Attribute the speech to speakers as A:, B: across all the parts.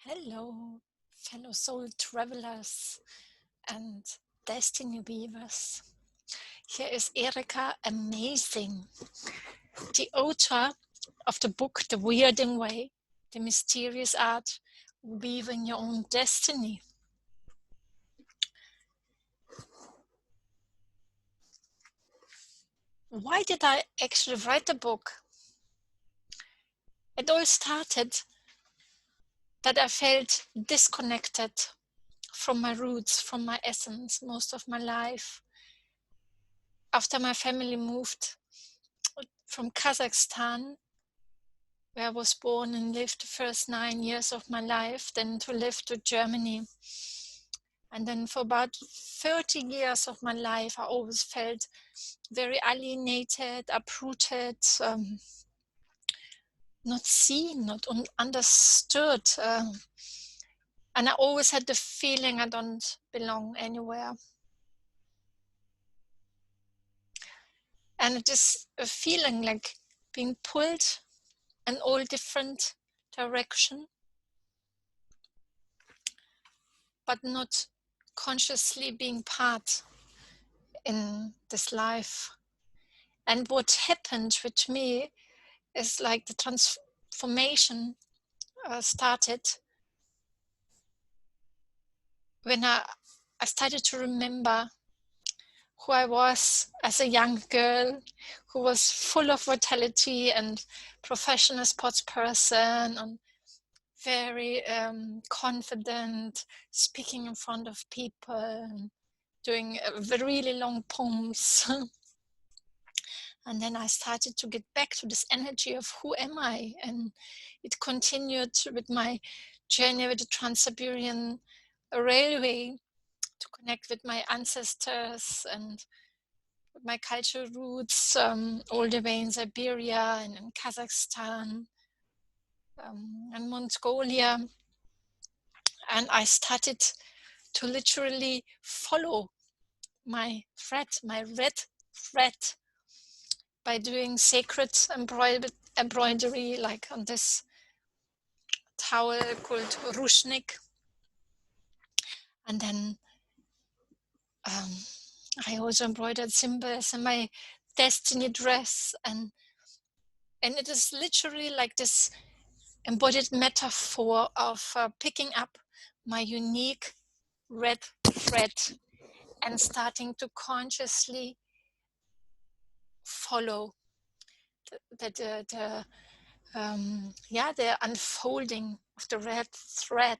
A: Hello, fellow soul travelers and destiny weavers. Here is Erika Amazing, the author of the book The Wyrding Way, the mysterious art of weaving your own destiny. Why did I actually write the book? It all started that I felt disconnected from my roots, from my essence, most of my life. After my family moved from Kazakhstan, where I was born and lived the first 9 years of my life, then to live to Germany. And then for about 30 years of my life, I always felt very alienated, uprooted, not seen, not understood. And I always had the feeling I don't belong anywhere. And it is a feeling like being pulled in all different directions, but not consciously being part in this life. And what happened with me is like the transformation started when I started to remember who I was as a young girl, who was full of vitality and professional sports person and very confident, speaking in front of people, and doing really long poems. And then I started to get back to this energy of who am I? And it continued with my journey with the Trans-Siberian Railway to connect with my ancestors and with my cultural roots, all the way in Siberia and in Kazakhstan and Mongolia. And I started to literally follow my thread, my red thread, by doing sacred embroidery, like on this towel called rushnik. And then I also embroidered symbols in my destiny dress, and it is literally like this embodied metaphor of picking up my unique red thread and starting to consciously follow the unfolding of the red thread.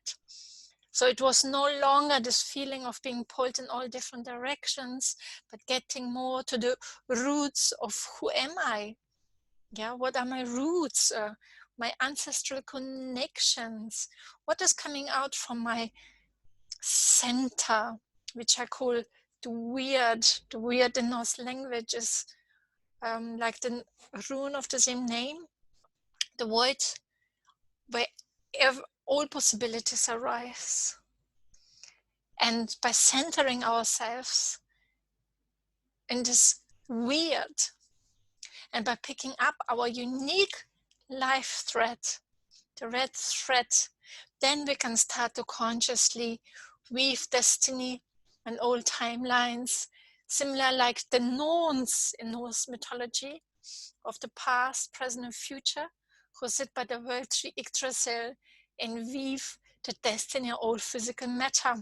A: So it was no longer this feeling of being pulled in all different directions, but getting more to the roots of who am I? Yeah, what are my roots? My ancestral connections? What is coming out from my center, which I call the Wyrd? The Wyrd in Norse language is like the rune of the same name, the void where all possibilities arise. And by centering ourselves in this Wyrd, and by picking up our unique life thread, the red thread, then we can start to consciously weave destiny and all timelines, similar like the Norns in Norse mythology of the past, present, and future, who sit by the world tree Yggdrasil and weave the destiny of all physical matter.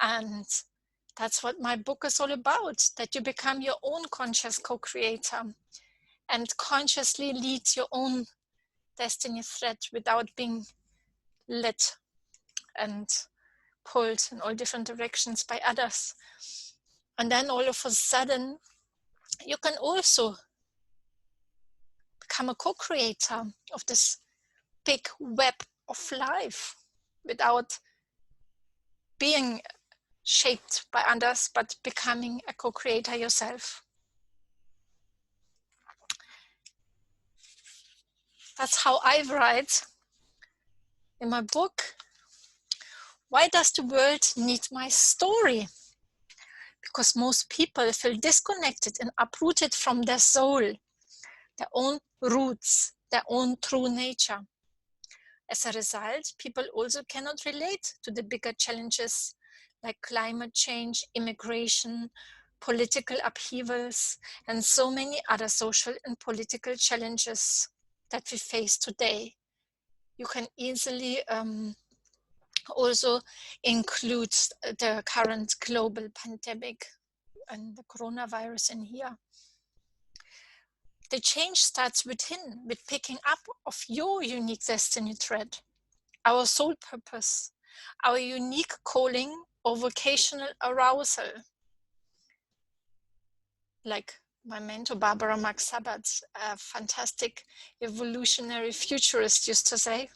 A: And that's what my book is all about, that you become your own conscious co-creator and consciously lead your own destiny thread without being led and pulled in all different directions by others. And then all of a sudden, you can also become a co-creator of this big web of life without being shaped by others, but becoming a co-creator yourself. That's how I write in my book. Why does the world need my story? Because most people feel disconnected and uprooted from their soul, their own roots, their own true nature. As a result, people also cannot relate to the bigger challenges like climate change, immigration, political upheavals, and so many other social and political challenges that we face today. You can easily also include the current global pandemic and the coronavirus in here. The change starts within, with picking up of your unique destiny thread, our soul purpose, our unique calling or vocational arousal. Like my mentor Barbara Marx Sabat, a fantastic evolutionary futurist, used to say.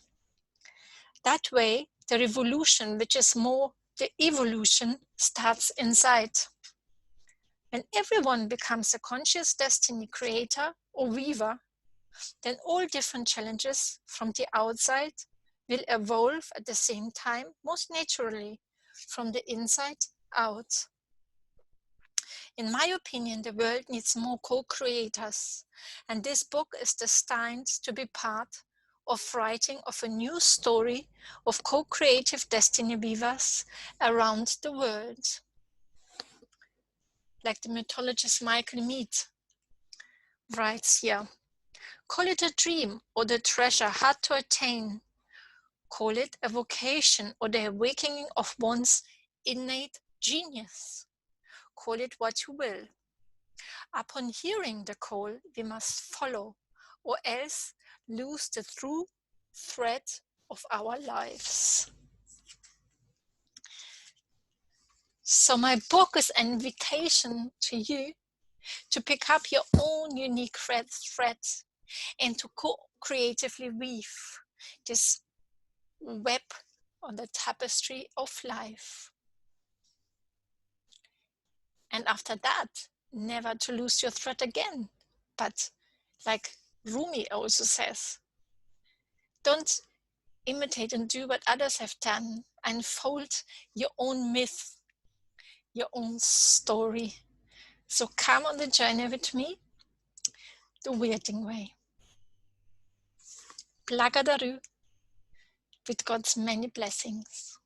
A: That way, the revolution, which is more the evolution, starts inside. When everyone becomes a conscious destiny creator or weaver, then all different challenges from the outside will evolve at the same time, most naturally, from the inside out. In my opinion, the world needs more co-creators, and this book is destined to be part of writing of a new story of co-creative destiny weavers around the world. Like the mythologist Michael Mead writes here, call it a dream or the treasure hard to attain. Call it a vocation or the awakening of one's innate genius. Call it what you will. Upon hearing the call, we must follow, or else lose the true thread of our lives. So my book is an invitation to you to pick up your own unique thread and to creatively weave this web on the tapestry of life. And after that, never to lose your thread again. But like Rumi also says, don't imitate and do what others have done. Unfold your own myth, your own story. So come on the journey with me, the Wyrding Way. Plagadaru, with God's many blessings.